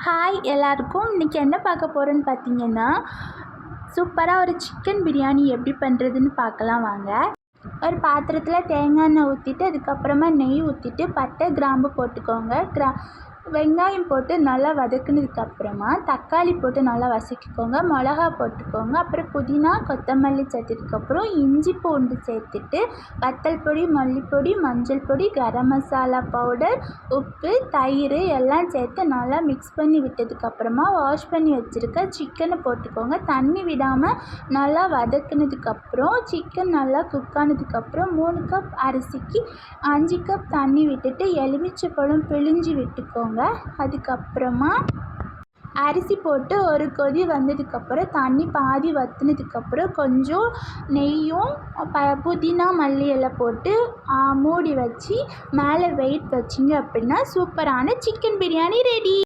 Hi எல்லாருக்கும் இன்றைக்கி என்ன பார்க்க போகிறோன்னு பார்த்தீங்கன்னா, சூப்பராக ஒரு சிக்கன் பிரியாணி எப்படி பண்ணுறதுன்னு பார்க்கலாம் வாங்க. ஒரு பாத்திரத்தில் தேங்காய் எண்ணெய் ஊற்றிட்டு அதுக்கப்புறமா நெய் ஊற்றிட்டு பட்டை கிராம்பு போட்டுக்கோங்க. வெங்காயம் போட்டு நல்லா வதக்குனதுக்கப்புறமா தக்காளி போட்டு நல்லா வதக்கிக்கோங்க. மிளகா போட்டுக்கோங்க. அப்புறம் புதினா கொத்தமல்லி சேர்த்ததுக்கப்புறம் இஞ்சி பூண்டு சேர்த்துட்டு வத்தல் பொடி, மல்லிப்பொடி, மஞ்சள் பொடி, கரம் மசாலா பவுடர், உப்பு, தயிர் எல்லாம் சேர்த்து நல்லா மிக்ஸ் பண்ணி விட்டதுக்கப்புறமா வாஷ் பண்ணி வச்சுருக்க சிக்கனை போட்டுக்கோங்க. தண்ணி விடாமல் நல்லா வதக்குனதுக்கப்புறம் சிக்கன் நல்லா குக் ஆனதுக்கப்புறம் 3 கப் அரிசிக்கு 5 கப் தண்ணி விட்டுட்டு எலுமிச்சைப்பழம் பிழிஞ்சு விட்டுக்கோங்க. அதுக்கப்புறமா அரிசி போட்டு ஒரு கொதி வந்ததுக்கப்புறம் தண்ணி பாதி வற்றினதுக்கப்புறம் கொஞ்சம் நெய்யும் புதினா மல்லி எல்லாம் போட்டு மூடி வச்சு மேலே வெயிட் வச்சிங்க அப்படின்னா சூப்பரான சிக்கன் பிரியாணி ரெடி.